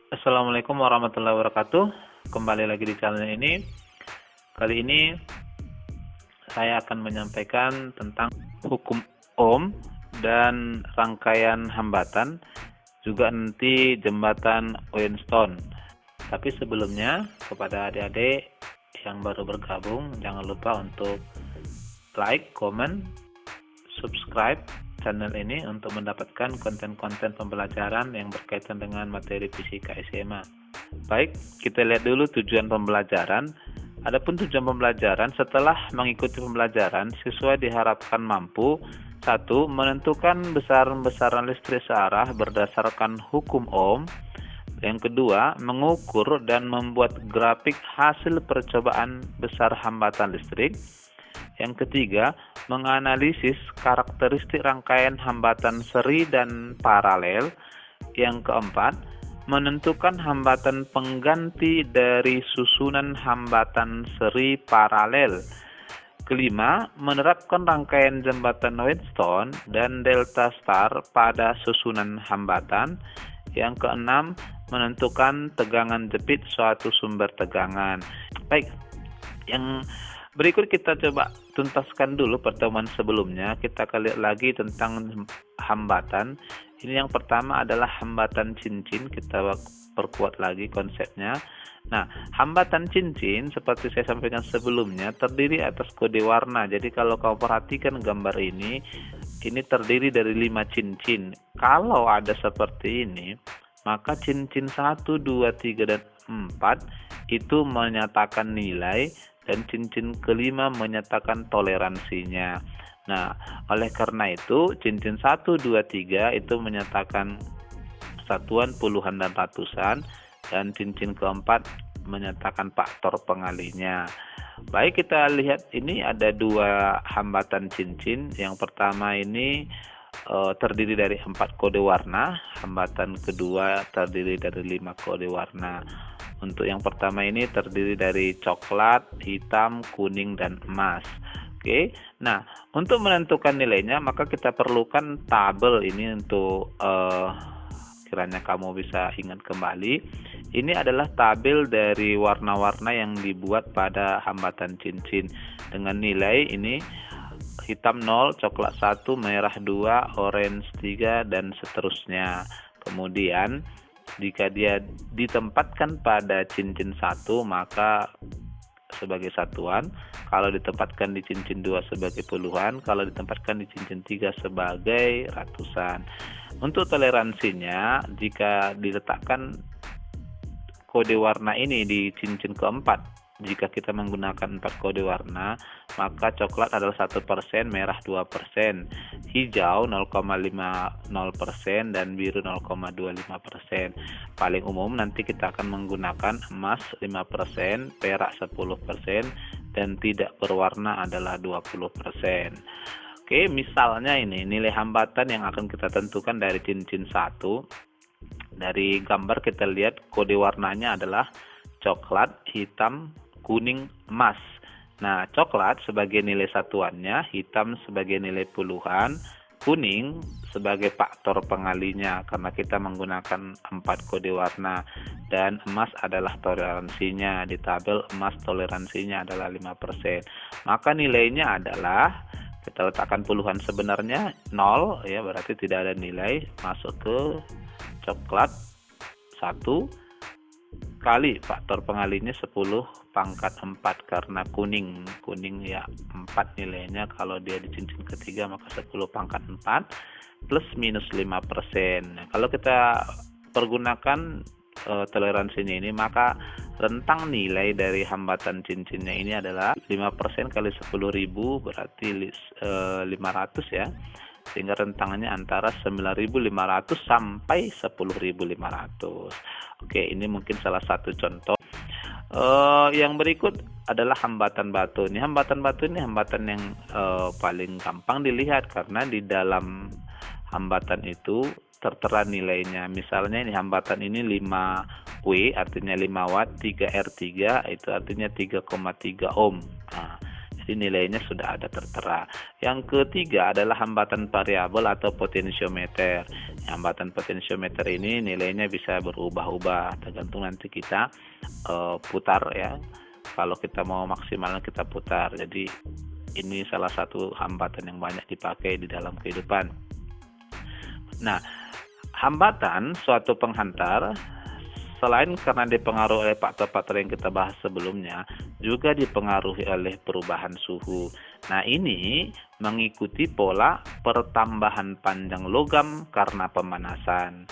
Assalamualaikum warahmatullahi wabarakatuh. Kembali lagi di channel ini. Kali ini saya akan menyampaikan tentang hukum Ohm dan rangkaian hambatan, juga nanti jembatan Einstein. Tapi sebelumnya, kepada adik-adik yang baru bergabung, jangan lupa untuk like, comment, subscribe channel ini untuk mendapatkan konten-konten pembelajaran yang berkaitan dengan materi fisika SMA. Baik, kita lihat dulu tujuan pembelajaran. Adapun tujuan pembelajaran, setelah mengikuti pembelajaran, siswa diharapkan mampu: 1. Menentukan besaran-besaran listrik searah berdasarkan hukum Ohm. Yang kedua, mengukur dan membuat grafik hasil percobaan besar hambatan listrik. Yang ketiga, menganalisis karakteristik rangkaian hambatan seri dan paralel. Yang keempat, menentukan hambatan pengganti dari susunan hambatan seri paralel. Kelima, menerapkan rangkaian jembatan Einstein dan delta star pada susunan hambatan. Yang keenam, menentukan tegangan jepit suatu sumber tegangan. Baik, yang berikut kita coba tuntaskan dulu pertemuan sebelumnya. Kita akan lihat lagi tentang hambatan. Ini yang pertama adalah hambatan cincin. Kita perkuat lagi konsepnya. Nah, hambatan cincin seperti saya sampaikan sebelumnya terdiri atas kode warna. Jadi kalau kau perhatikan gambar ini terdiri dari 5 cincin. Kalau ada seperti ini, maka cincin 1, 2, 3, dan 4 itu menyatakan nilai, dan cincin kelima menyatakan toleransinya. Nah, oleh karena itu cincin 1, 2, 3 itu menyatakan satuan, puluhan, dan ratusan, dan cincin keempat menyatakan faktor pengalinya. Baik, kita lihat ini ada 2 hambatan cincin. Yang pertama ini terdiri dari 4 kode warna. Hambatan kedua terdiri dari 5 kode warna. Untuk yang pertama ini terdiri dari coklat, hitam, kuning, dan emas. Oke. Nah, untuk menentukan nilainya maka kita perlukan tabel ini untuk kiranya kamu bisa ingat kembali. Ini adalah tabel dari warna-warna yang dibuat pada hambatan cincin dengan nilai ini: hitam 0, coklat 1, merah 2, orange 3, dan seterusnya. Kemudian jika dia ditempatkan pada cincin 1 maka sebagai satuan, kalau ditempatkan di cincin 2 sebagai puluhan, kalau ditempatkan di cincin 3 sebagai ratusan. Untuk toleransinya, jika diletakkan kode warna ini di cincin keempat, jika kita menggunakan 4 kode warna, maka coklat adalah 1%, merah 2%, hijau 0,50%, dan biru 0,25%. Paling umum nanti kita akan menggunakan emas 5%, perak 10%, dan tidak berwarna adalah 20%. Oke, misalnya ini nilai hambatan yang akan kita tentukan dari cincin 1. Dari gambar kita lihat kode warnanya adalah coklat, hitam, kuning, emas. Nah, coklat sebagai nilai satuannya, hitam sebagai nilai puluhan, kuning sebagai faktor pengalinya karena kita menggunakan 4 kode warna, dan emas adalah toleransinya. Di tabel emas toleransinya adalah 5%. Maka nilainya adalah, kita letakkan puluhan sebenarnya 0 ya, berarti tidak ada nilai, masuk ke coklat 1 kali faktor pengalinya 10 pangkat 4 karena kuning ya 4 nilainya. Kalau dia di cincin ketiga maka 10 pangkat 4 plus minus 5%. Nah, kalau kita pergunakan toleransinya ini, maka rentang nilai dari hambatan cincinnya ini adalah 5% kali 10.000 berarti 500 ya, sehingga rentangannya antara 9.500 sampai 10.500. Oke, ini mungkin salah satu contoh. Yang berikut adalah hambatan batu. Ini hambatan batu ini hambatan yang paling gampang dilihat karena di dalam hambatan itu tertera nilainya. Misalnya ini hambatan ini 5W artinya 5 watt, 3R3 itu artinya 3,3 ohm. Nah, nilainya sudah ada tertera. Yang ketiga adalah hambatan variabel atau potensiometer. Hambatan potensiometer ini nilainya bisa berubah-ubah tergantung nanti kita putar ya. Kalau kita mau maksimal kita putar. Jadi ini salah satu hambatan yang banyak dipakai di dalam kehidupan. Nah, hambatan suatu penghantar selain karena dipengaruhi oleh faktor-faktor yang kita bahas sebelumnya, juga dipengaruhi oleh perubahan suhu. Nah, ini mengikuti pola pertambahan panjang logam karena pemanasan.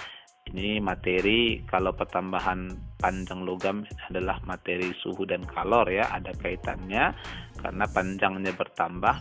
Ini materi, kalau pertambahan panjang logam adalah materi suhu dan kalor ya, ada kaitannya karena panjangnya bertambah.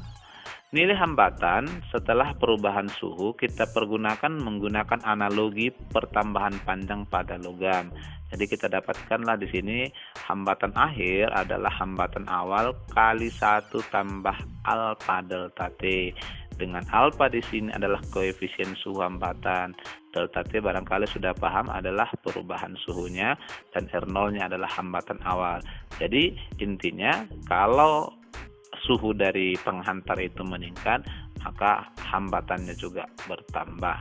Nilai hambatan setelah perubahan suhu kita menggunakan analogi pertambahan panjang pada logam. Jadi kita dapatkanlah di sini hambatan akhir adalah hambatan awal kali 1 tambah alfa delta T. Dengan alfa di sini adalah koefisien suhu hambatan. Delta T barangkali sudah paham adalah perubahan suhunya dan R0-nya adalah hambatan awal. Jadi intinya kalau suhu dari penghantar itu meningkat, maka hambatannya juga bertambah.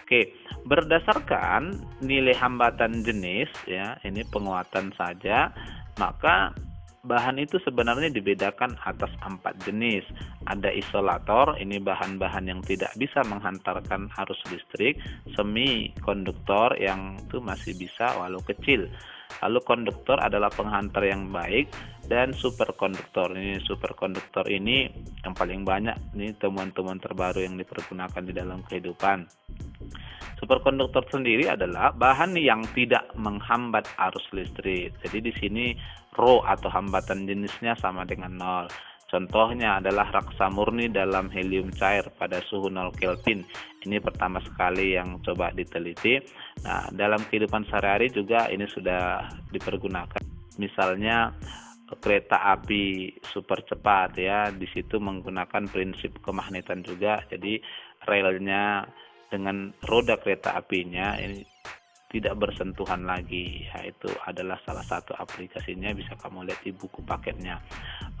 Oke, berdasarkan nilai hambatan jenis ya, ini penguatan saja, maka bahan itu sebenarnya dibedakan atas 4 jenis. Ada isolator, ini bahan-bahan yang tidak bisa menghantarkan arus listrik, semikonduktor yang itu masih bisa walau kecil. Lalu konduktor adalah penghantar yang baik, dan superkonduktor. Ini superkonduktor ini yang paling banyak, ini temuan-temuan terbaru yang dipergunakan di dalam kehidupan. Superkonduktor sendiri adalah bahan yang tidak menghambat arus listrik. Jadi di sini rho atau hambatan jenisnya sama dengan 0. Contohnya adalah raksa murni dalam helium cair pada suhu 0 Kelvin. Ini pertama sekali yang coba diteliti. Nah, dalam kehidupan sehari-hari juga ini sudah dipergunakan. Misalnya kereta api super cepat ya, di situ menggunakan prinsip kemagnetan juga. Jadi relnya dengan roda kereta apinya ini tidak bersentuhan lagi. Ya, itu adalah salah satu aplikasinya, bisa kamu lihat di buku paketnya.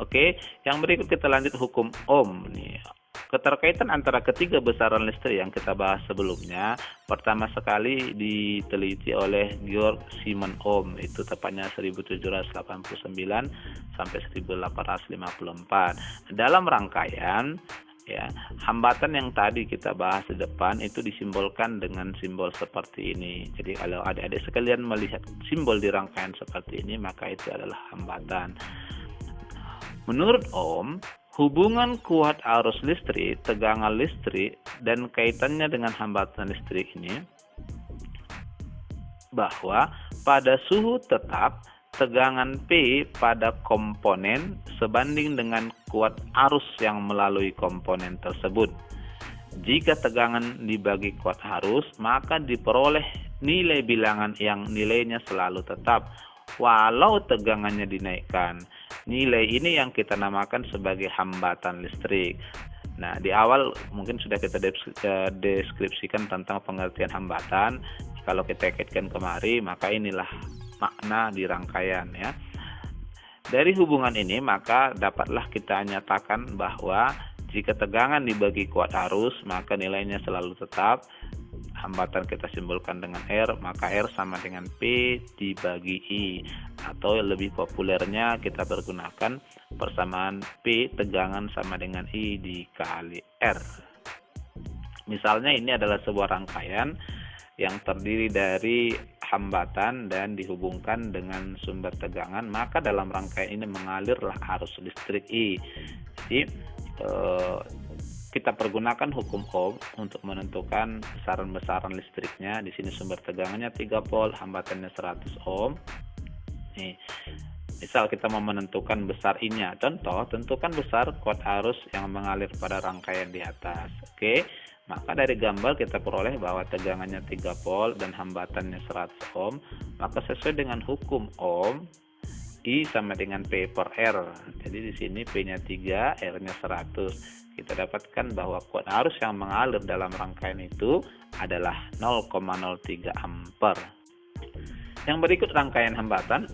Oke, yang berikut kita lanjut hukum Ohm nih. Keterkaitan antara ketiga besaran listrik yang kita bahas sebelumnya pertama sekali diteliti oleh Georg Simon Ohm, itu tepatnya 1789 sampai 1854. Dalam rangkaian ya, hambatan yang tadi kita bahas di depan itu disimbolkan dengan simbol seperti ini. Jadi kalau adik-adik sekalian melihat simbol di rangkaian seperti ini, maka itu adalah hambatan. Menurut Ohm, hubungan kuat arus listrik, tegangan listrik, dan kaitannya dengan hambatan listrik ini bahwa pada suhu tetap tegangan P pada komponen sebanding dengan kuat arus yang melalui komponen tersebut. Jika tegangan dibagi kuat arus, maka diperoleh nilai bilangan yang nilainya selalu tetap, walau tegangannya dinaikkan. Nilai ini yang kita namakan sebagai hambatan listrik. Nah, di awal mungkin sudah kita deskripsikan tentang pengertian hambatan. Kalau kita kaitkan kemari, maka inilah makna di rangkaian ya. Dari hubungan ini maka dapatlah kita nyatakan bahwa jika tegangan dibagi kuat arus, maka nilainya selalu tetap. Hambatan kita simbolkan dengan R, maka R sama dengan P dibagi I, atau lebih populernya kita pergunakan persamaan P tegangan sama dengan I dikali R. Misalnya ini adalah sebuah rangkaian yang terdiri dari hambatan dan dihubungkan dengan sumber tegangan, maka dalam rangkaian ini mengalirlah arus listrik I. Jadi kita pergunakan hukum Ohm untuk menentukan besaran-besaran listriknya. Di sini sumber tegangannya 3 volt, hambatannya 100 ohm. Nih, misal kita mau menentukan besar I-nya. Contoh, tentukan besar kuat arus yang mengalir pada rangkaian di atas. Oke, maka dari gambar kita peroleh bahwa tegangannya 3 volt dan hambatannya 100 ohm. Maka sesuai dengan hukum Ohm, I sama dengan P per R. Jadi di sini P-nya 3, R-nya 100. Kita dapatkan bahwa kuat arus yang mengalir dalam rangkaian itu adalah 0,03 ampere. Yang berikut rangkaian hambatan.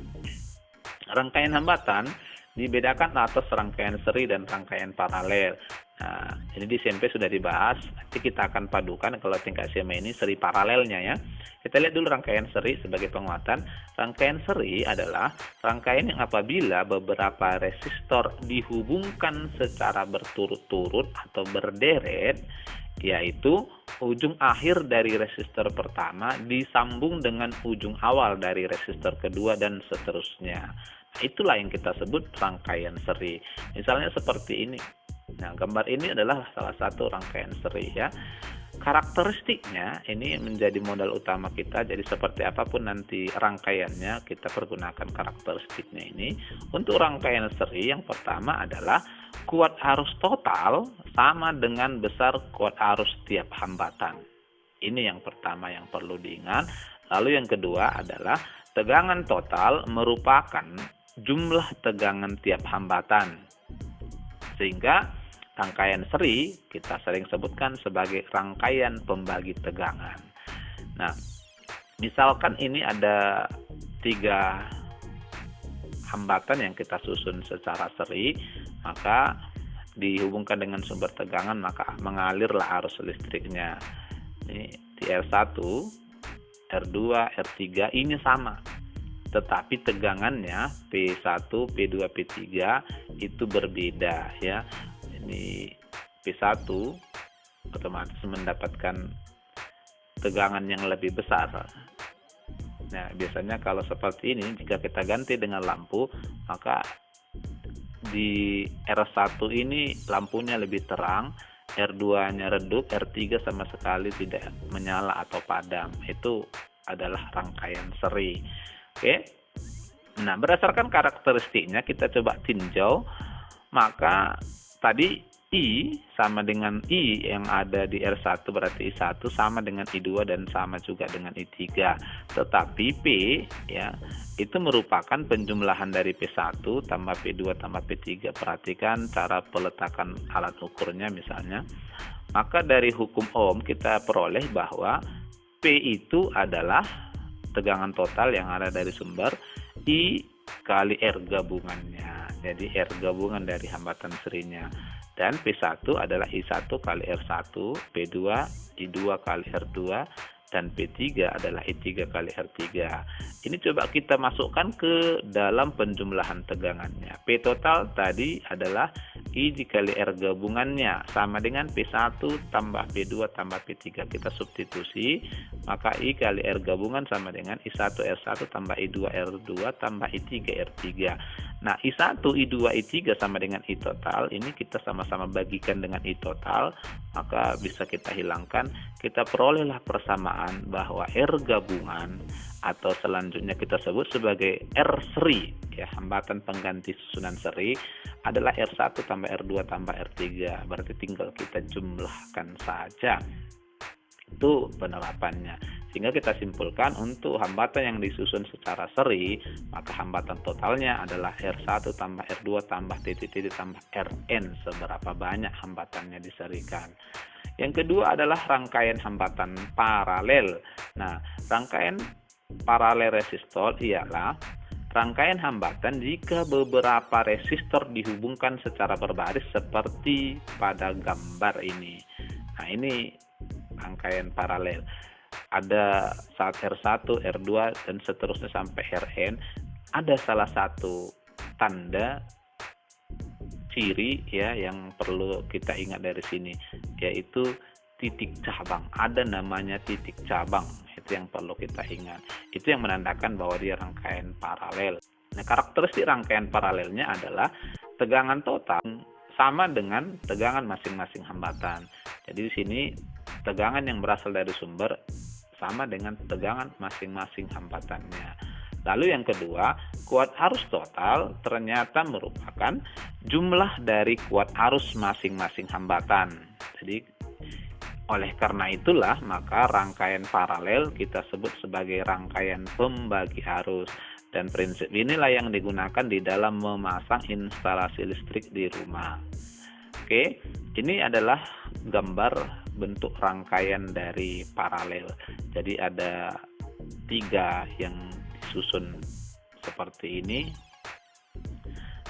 Rangkaian hambatan dibedakan atas rangkaian seri dan rangkaian paralel. Nah, ini di SMP sudah dibahas. Nanti kita akan padukan kalau tingkat SMA ini seri paralelnya ya. Kita lihat dulu rangkaian seri sebagai penguatan. Rangkaian seri adalah rangkaian yang apabila beberapa resistor dihubungkan secara berturut-turut atau berderet, yaitu ujung akhir dari resistor pertama disambung dengan ujung awal dari resistor kedua dan seterusnya. Nah, itulah yang kita sebut rangkaian seri. Misalnya seperti ini. Nah, gambar ini adalah salah satu rangkaian seri ya. Karakteristiknya ini menjadi modal utama kita. Jadi seperti apapun nanti rangkaiannya, kita pergunakan karakteristiknya ini. Untuk rangkaian seri yang pertama adalah kuat arus total sama dengan besar kuat arus tiap hambatan. Ini yang pertama yang perlu diingat. Lalu yang kedua adalah tegangan total merupakan jumlah tegangan tiap hambatan. Sehingga rangkaian seri kita sering sebutkan sebagai rangkaian pembagi tegangan. Nah, misalkan ini ada 3 hambatan yang kita susun secara seri, maka dihubungkan dengan sumber tegangan, maka mengalirlah arus listriknya. Ini di R1, R2, R3 ini sama. Tetapi tegangannya P1, P2, P3 itu berbeda ya. Ini P1 otomatis mendapatkan tegangan yang lebih besar. Nah, biasanya kalau seperti ini jika kita ganti dengan lampu, maka di R1 ini lampunya lebih terang, R2-nya redup, R3 sama sekali tidak menyala atau padam. Itu adalah rangkaian seri. Oke. Nah, berdasarkan karakteristiknya kita coba tinjau. Maka tadi I sama dengan I yang ada di R1 berarti I1 sama dengan I2 dan sama juga dengan I3. Tetapi P ya itu merupakan penjumlahan dari P1 tambah P2 tambah P3. Perhatikan cara peletakan alat ukurnya misalnya. Maka dari hukum Ohm kita peroleh bahwa P itu adalah tegangan total yang ada dari sumber I kali R gabungannya. Jadi R gabungan dari hambatan serinya. Dan P1 adalah I1 kali R1, P2 I2 kali R2, dan P3 adalah I3 kali R3. Ini coba kita masukkan ke dalam penjumlahan tegangannya. P total tadi adalah I dikali R gabungannya sama dengan P1 tambah P2 tambah P3. Kita substitusi, maka I kali R gabungan sama dengan I1 R1 tambah I2 R2 tambah I3 R3. Nah, I1, I2, I3 sama dengan I total. Ini kita sama-sama bagikan dengan I total, maka bisa kita hilangkan. Kita perolehlah persamaan bahwa R gabungan atau selanjutnya kita sebut sebagai R seri, ya, hambatan pengganti susunan seri adalah R1 tambah R2 tambah R3. Berarti tinggal kita jumlahkan saja. Itu penerapannya. Sehingga kita simpulkan untuk hambatan yang disusun secara seri, maka hambatan totalnya adalah R1 tambah R2 tambah titik-titik tambah Rn, seberapa banyak hambatannya diserikan. Yang kedua adalah rangkaian hambatan paralel. Nah, rangkaian paralel resistor ialah rangkaian hambatan jika beberapa resistor dihubungkan secara berbaris seperti pada gambar ini. Nah, ini rangkaian paralel. Ada saat R1, R2 dan seterusnya sampai Rn, ada salah satu tanda ciri ya yang perlu kita ingat dari sini, yaitu titik cabang. Ada namanya titik cabang, itu yang perlu kita ingat. Itu yang menandakan bahwa dia rangkaian paralel. Nah, karakteristik rangkaian paralelnya adalah tegangan total sama dengan tegangan masing-masing hambatan. Jadi di sini tegangan yang berasal dari sumber sama dengan tegangan masing-masing hambatannya. Lalu yang kedua, kuat arus total ternyata merupakan jumlah dari kuat arus masing-masing hambatan. Jadi oleh karena itulah maka rangkaian paralel kita sebut sebagai rangkaian pembagi arus. Dan prinsip inilah yang digunakan di dalam memasang instalasi listrik di rumah. Oke, ini adalah gambar bentuk rangkaian dari paralel. Jadi ada 3 yang disusun seperti ini.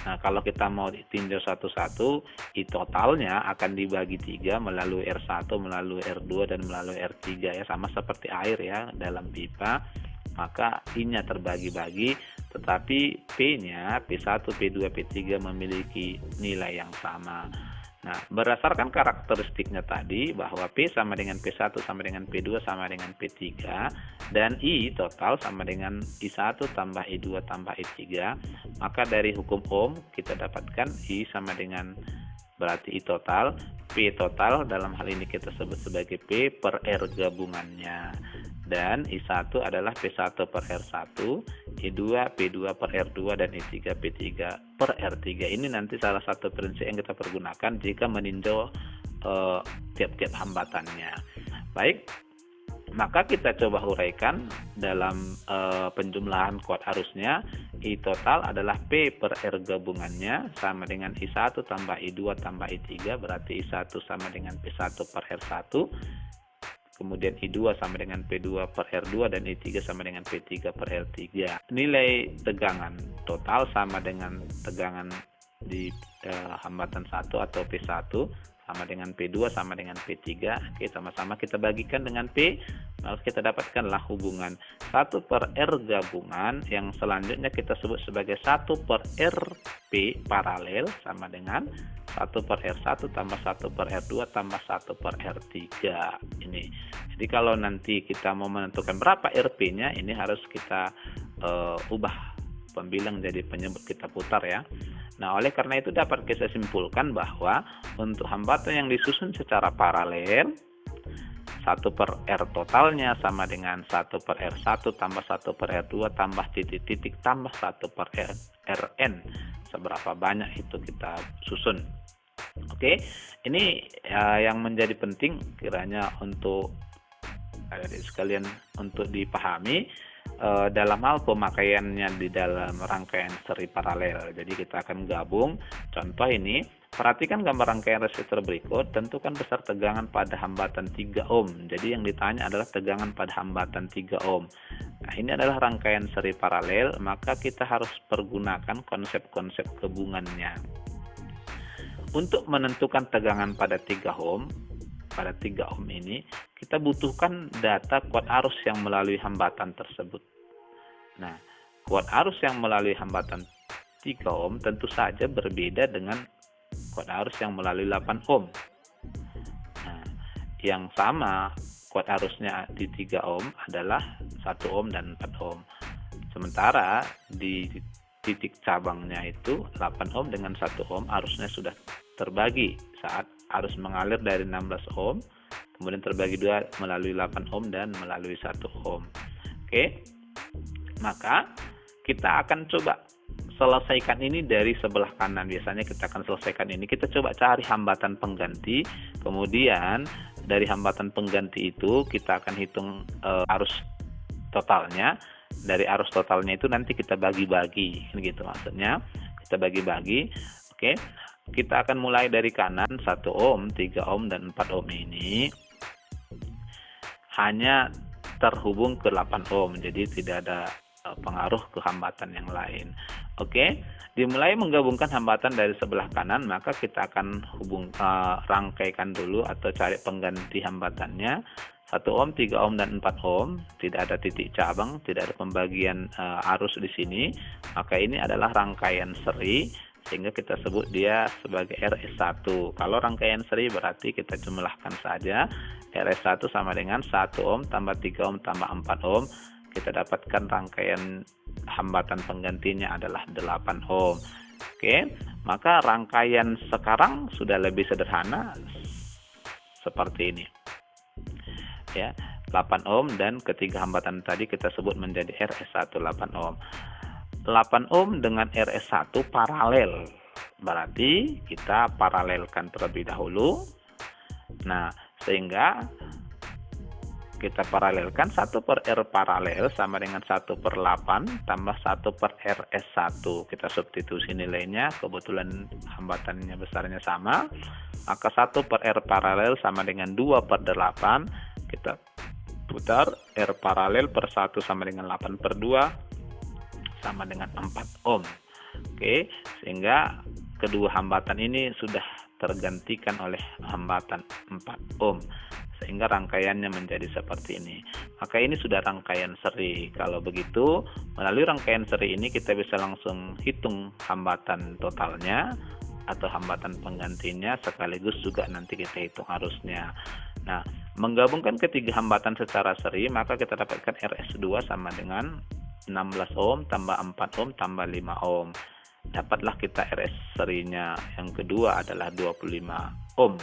Nah, kalau kita mau tinjau satu-satu, I totalnya akan dibagi 3 melalui R1, melalui R2, dan melalui R3 ya, sama seperti air ya dalam pipa. Maka I-nya terbagi-bagi, tetapi P-nya, P1, P2, P3 memiliki nilai yang sama. Nah, berdasarkan karakteristiknya tadi bahwa P sama dengan P1 sama dengan P2 sama dengan P3 dan I total sama dengan I1 tambah I2 tambah I3, maka dari hukum Ohm kita dapatkan I sama dengan berarti I total, P total dalam hal ini kita sebut sebagai P per R gabungannya. Dan I1 adalah P1 per R1, I2 P2 per R2, dan I3 P3 per R3. Ini nanti salah satu prinsip yang kita pergunakan jika meninjau tiap-tiap hambatannya. Baik, maka kita coba uraikan dalam penjumlahan kuat arusnya. I total adalah P per R gabungannya sama dengan I1 tambah I2 tambah I3, berarti I1 sama dengan P1 per R1, kemudian I2 sama dengan P2 per R2, dan I3 sama dengan P3 per R3. Nilai tegangan total sama dengan tegangan di hambatan 1 atau P1 sama dengan P2 sama dengan P3. Oke, sama-sama kita bagikan dengan P, maka kita dapatkanlah hubungan 1 per R gabungan yang selanjutnya kita sebut sebagai 1 per RP paralel sama dengan 1 per R1 tambah 1 per R2 tambah 1 per R3 ini. Jadi kalau nanti kita mau menentukan berapa RP-nya, ini harus kita ubah pembilang jadi penyebut, kita putar ya. Nah, oleh karena itu dapat kita simpulkan bahwa untuk hambatan yang disusun secara paralel, 1 per R totalnya sama dengan 1 per R1 tambah 1 per R2 tambah titik-titik tambah 1 per Rn. Seberapa banyak itu kita susun. Oke, ini yang menjadi penting kiranya untuk adik sekalian untuk dipahami dalam hal pemakaiannya di dalam rangkaian seri paralel. Jadi kita akan gabung. Contoh ini, perhatikan gambar rangkaian resistor berikut, tentukan besar tegangan pada hambatan 3 ohm. Jadi yang ditanya adalah tegangan pada hambatan 3 ohm. Nah, ini adalah rangkaian seri paralel, maka kita harus pergunakan konsep-konsep gabungannya. Untuk menentukan tegangan pada 3 ohm, ini kita butuhkan data kuat arus yang melalui hambatan tersebut. Nah, kuat arus yang melalui hambatan 3 ohm tentu saja berbeda dengan kuat arus yang melalui 8 ohm. Nah, yang sama kuat arusnya di 3 ohm adalah 1 ohm dan 4 ohm. Sementara di titik cabangnya itu 8 ohm dengan 1 ohm arusnya sudah terbagi saat arus mengalir dari 16 ohm, kemudian terbagi 2 melalui 8 ohm dan melalui 1 ohm. Oke, maka kita akan coba selesaikan ini dari sebelah kanan. Biasanya kita akan selesaikan ini, kita coba cari hambatan pengganti, kemudian dari hambatan pengganti itu kita akan hitung arus totalnya. Dari arus totalnya itu nanti kita bagi-bagi, gitu maksudnya, kita bagi-bagi. Oke, kita akan mulai dari kanan. 1 ohm, 3 ohm, dan 4 ohm ini hanya terhubung ke 8 ohm, jadi tidak ada pengaruh ke hambatan yang lain. Oke, dimulai menggabungkan hambatan dari sebelah kanan, maka kita akan rangkaikan dulu atau cari pengganti hambatannya. 1 ohm, 3 ohm, dan 4 ohm, tidak ada titik cabang, tidak ada pembagian arus di sini, maka ini adalah rangkaian seri, sehingga kita sebut dia sebagai RS1. Kalau rangkaian seri berarti kita jumlahkan saja. RS1 sama dengan 1 ohm tambah 3 ohm tambah 4 ohm. Kita dapatkan rangkaian hambatan penggantinya adalah 8 ohm. Oke, maka rangkaian sekarang sudah lebih sederhana seperti ini. Ya, 8 ohm dan ketiga hambatan tadi kita sebut menjadi RS1 8 ohm. 8 ohm dengan RS1 paralel. Berarti kita paralelkan terlebih dahulu. Nah, sehingga kita paralelkan 1 per R paralel sama dengan 1 per 8 tambah 1 per RS1. Kita substitusi nilainya, kebetulan hambatannya besarnya sama. Maka 1 per R paralel sama dengan 2 per 8. Kita putar, R paralel per 1 sama dengan 8 per 2 sama dengan 4 ohm. Oke, sehingga kedua hambatan ini sudah tergantikan oleh hambatan 4 ohm, sehingga rangkaiannya menjadi seperti ini. Maka ini sudah rangkaian seri. Kalau begitu, melalui rangkaian seri ini kita bisa langsung hitung hambatan totalnya atau hambatan penggantinya, sekaligus juga nanti kita hitung arusnya. Nah, menggabungkan ketiga hambatan secara seri, maka kita dapatkan RS2 sama dengan 16 ohm tambah 4 ohm tambah 5 ohm. Dapatlah kita RS serinya yang kedua adalah 25 ohm.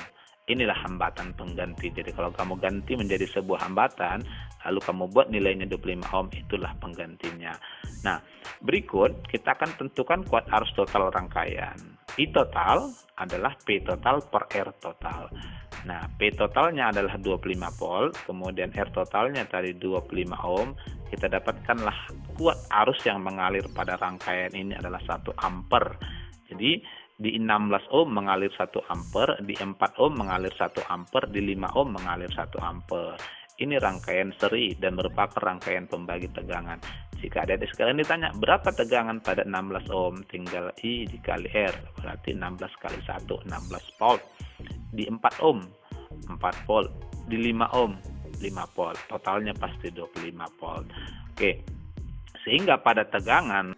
Inilah hambatan pengganti. Jadi kalau kamu ganti menjadi sebuah hambatan, lalu kamu buat nilainya 25 ohm, itulah penggantinya. Nah, berikut kita akan tentukan kuat arus total rangkaian. I total adalah P total per R total. Nah, P totalnya adalah 25 volt, kemudian R totalnya tadi 25 ohm. Kita dapatkanlah kuat arus yang mengalir pada rangkaian ini adalah 1 ampere. Jadi di 16 ohm mengalir 1 ampere, di 4 ohm mengalir 1 ampere, di 5 ohm mengalir 1 ampere. Ini rangkaian seri dan merupakan rangkaian pembagi tegangan. Jika adik-adik sekalian ditanya berapa tegangan pada 16 ohm, tinggal I dikali R, berarti 16 kali 1, 16 volt. Di 4 ohm, 4 volt. Di 5 ohm, 5 volt. Totalnya pasti 25 volt. Oke. Sehingga pada tegangan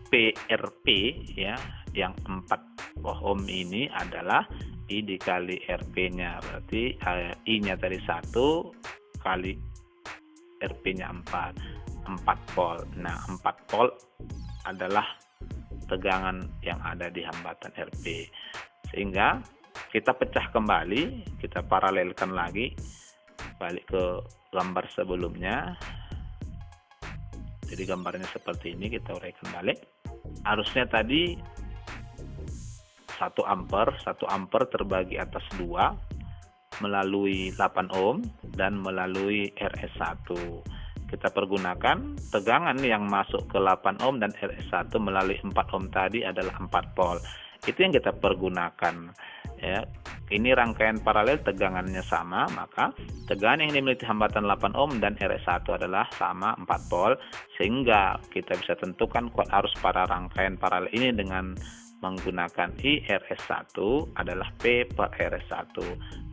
PRP ya, yang 4 ohm ini adalah I dikali RP-nya, berarti I-nya tadi 1 kali RP-nya 4 volt. Nah, 4 volt adalah tegangan yang ada di hambatan RP. Sehingga kita pecah kembali, kita paralelkan lagi, balik ke gambar sebelumnya. Jadi gambarnya seperti ini, kita uraikan balik. Arusnya tadi 1 ampere terbagi atas 2 melalui 8 ohm dan melalui RS1. Kita pergunakan tegangan yang masuk ke 8 ohm dan RS1 melalui 4 ohm tadi adalah 4 volt. Itu yang kita pergunakan. Ya, ini rangkaian paralel, tegangannya sama, maka tegangan yang dimiliki hambatan 8 ohm dan RS1 adalah sama 4 volt, sehingga kita bisa tentukan kuat arus pada rangkaian paralel ini dengan menggunakan I RS1 adalah P per RS1.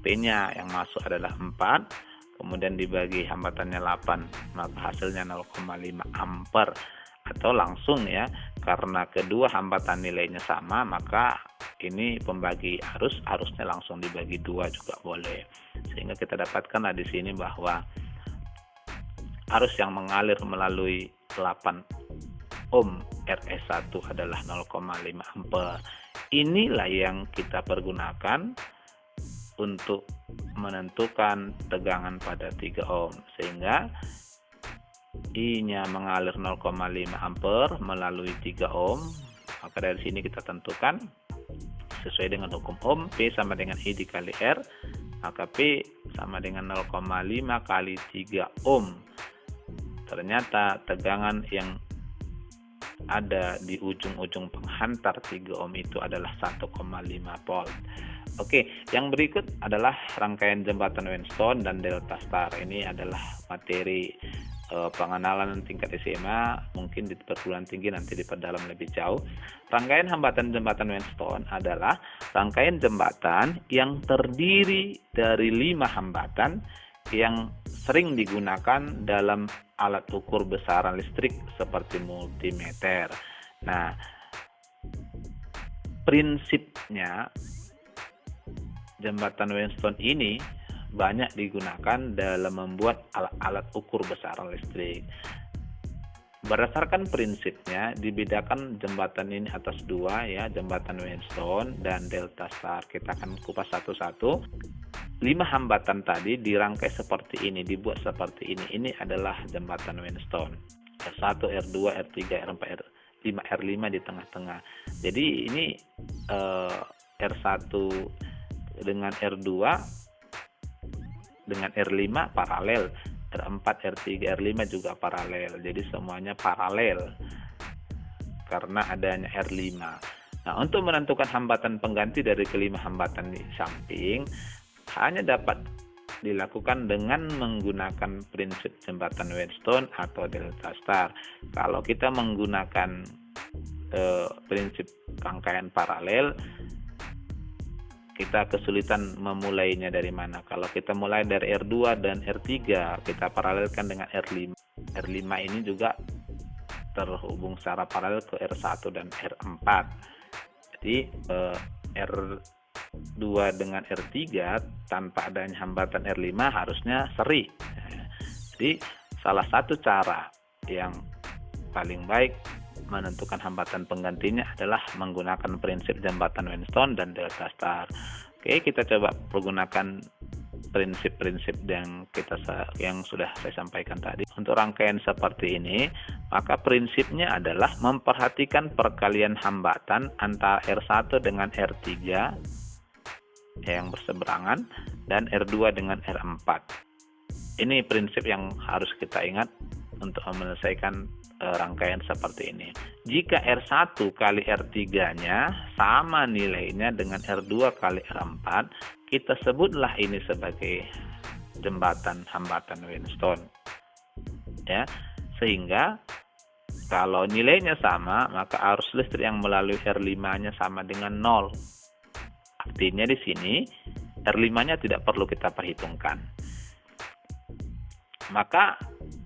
P-nya yang masuk adalah 4, kemudian dibagi hambatannya 8, maka hasilnya 0,5 ampere. Atau langsung ya, karena kedua hambatan nilainya sama, maka ini pembagi arusnya langsung dibagi 2 juga boleh. Sehingga kita dapatkan di sini bahwa arus yang mengalir melalui 8 ohm RS1 adalah 0,5 ampere. Inilah yang kita pergunakan untuk menentukan tegangan pada 3 ohm, sehingga I-nya mengalir 0,5 ampere melalui 3 ohm. Maka dari sini kita tentukan sesuai dengan hukum ohm, P sama dengan I dikali R, maka P sama dengan 0,5 kali 3 ohm. Ternyata tegangan yang ada di ujung-ujung penghantar 3 ohm itu adalah 1,5 volt. Oke, yang berikut adalah rangkaian jembatan Weinstein dan delta star. Ini adalah materi pengenalan tingkat SMA, mungkin di perguruan tinggi nanti diperdalam lebih jauh. Rangkaian hambatan jembatan Weinstein adalah rangkaian jembatan yang terdiri dari 5 hambatan yang sering digunakan dalam alat ukur besaran listrik seperti multimeter. Nah, prinsipnya jembatan Weinstein ini banyak digunakan dalam membuat alat-alat ukur besaran listrik. Berdasarkan prinsipnya dibedakan jembatan ini atas 2 ya, jembatan Weinstein dan delta star. Kita akan kupas satu-satu. 5 hambatan tadi dirangkai seperti ini, dibuat seperti ini. Ini adalah jembatan Weinstein. R1, R2, R3, R4, R5, R5 di tengah-tengah. Jadi ini R1 dengan R2 dengan R5 paralel, R4, R3, R5 juga paralel. Jadi semuanya paralel karena adanya R5. Nah, untuk menentukan hambatan pengganti dari kelima hambatan di samping hanya dapat dilakukan dengan menggunakan prinsip jembatan Weinstein atau delta star. Kalau kita menggunakan prinsip rangkaian paralel, kita kesulitan memulainya dari mana. Kalau kita mulai dari R2 dan R3, kita paralelkan dengan R5. R5 ini juga terhubung secara paralel ke R1 dan R4. Jadi R2 dengan R3 tanpa adanya hambatan R5 harusnya seri. Jadi salah satu cara yang paling baik menentukan hambatan penggantinya adalah menggunakan prinsip jembatan Weinstein dan delta star. Oke, kita coba menggunakan prinsip-prinsip yang sudah saya sampaikan tadi. Untuk rangkaian seperti ini, maka prinsipnya adalah memperhatikan perkalian hambatan antara R1 dengan R3 yang berseberangan dan R2 dengan R4. Ini prinsip yang harus kita ingat untuk menyelesaikan rangkaian seperti ini. Jika R1 kali R3-nya sama nilainya dengan R2 kali R4, kita sebutlah ini sebagai jembatan hambatan Weinstein. Ya, sehingga kalau nilainya sama, maka arus listrik yang melalui R5-nya sama dengan 0. Artinya di sini R5-nya tidak perlu kita perhitungkan. Maka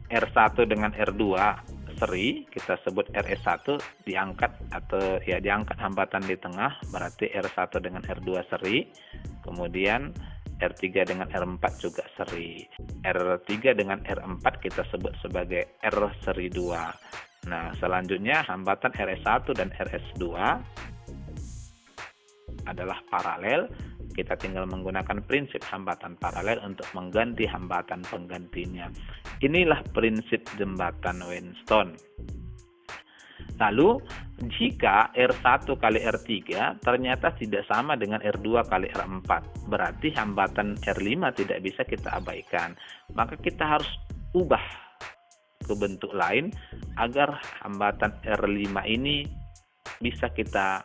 R1 dengan R2 seri, kita sebut RS1 diangkat hambatan di tengah, berarti R1 dengan R2 seri. Kemudian R3 dengan R4 juga seri. R3 dengan R4 kita sebut sebagai R seri 2. Nah, selanjutnya hambatan RS1 dan RS2 adalah paralel. Kita tinggal menggunakan prinsip hambatan paralel untuk mengganti hambatan penggantinya. Inilah prinsip jembatan Weinstein. Lalu, jika R1 kali R3 ternyata tidak sama dengan R2 kali R4, berarti hambatan R5 tidak bisa kita abaikan. Maka kita harus ubah ke bentuk lain agar hambatan R5 ini bisa kita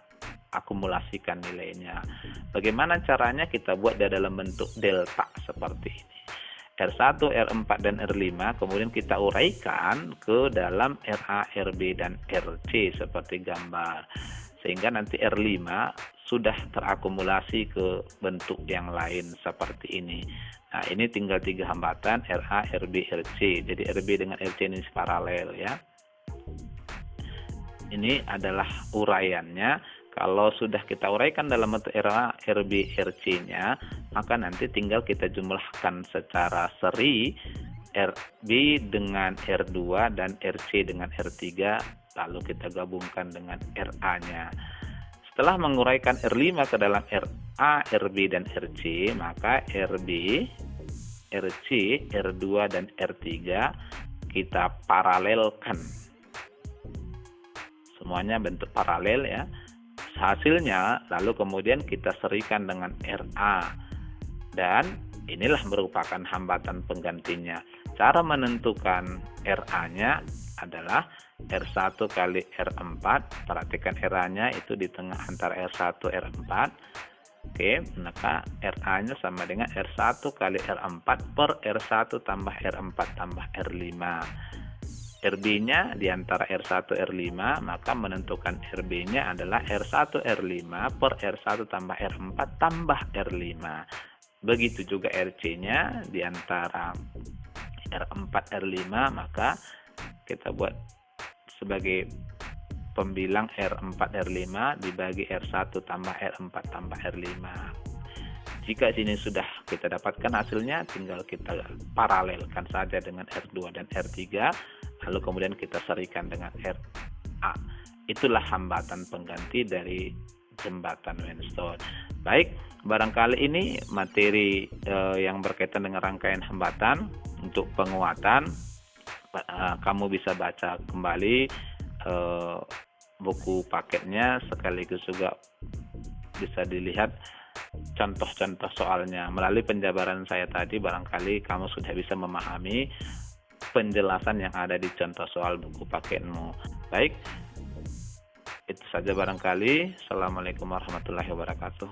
akumulasikan nilainya. Bagaimana caranya? Kita buat dalam bentuk delta seperti ini. R1, R4, dan R5 kemudian kita uraikan ke dalam RA, RB, dan RC seperti gambar. Sehingga nanti R5 sudah terakumulasi ke bentuk yang lain seperti ini. Nah, ini tinggal 3 hambatan RA, RB, RC. Jadi RB dengan RC ini paralel ya. Ini adalah uraiannya. Kalau sudah kita uraikan dalam bentuk RA, RB, RC-nya, maka nanti tinggal kita jumlahkan secara seri RB dengan R2 dan RC dengan R3, lalu kita gabungkan dengan RA-nya. Setelah menguraikan R5 ke dalam RA, RB, dan RC, maka RB, RC, R2, dan R3 kita paralelkan. Semuanya bentuk paralel ya. Hasilnya lalu kemudian kita serikan dengan RA, dan inilah merupakan hambatan penggantinya. Cara menentukan RA-nya adalah R1 kali R4. Perhatikan RA-nya itu di tengah antara R1 R4. Oke, maka RA-nya sama dengan R1 kali R4 per R1 tambah R4 tambah R5. RB-nya di antara R1 R5, maka menentukan RB-nya adalah R1 R5 per R1 tambah R4 tambah R5. Begitu juga RC-nya di antara R4 R5, maka kita buat sebagai pembilang R4 R5 dibagi R1 tambah R4 tambah R5. Jika sini sudah kita dapatkan hasilnya, tinggal kita paralelkan saja dengan R2 dan R3, lalu kemudian kita serikan dengan RA. Itulah hambatan pengganti dari jembatan Weinstein. Baik, barangkali ini materi yang berkaitan dengan rangkaian hambatan. Untuk penguatan, kamu bisa baca kembali buku paketnya, sekaligus juga bisa dilihat contoh-contoh soalnya. Melalui penjabaran saya tadi, barangkali kamu sudah bisa memahami penjelasan yang ada di contoh soal buku paketmu. Baik, itu saja barangkali. Assalamualaikum warahmatullahi wabarakatuh.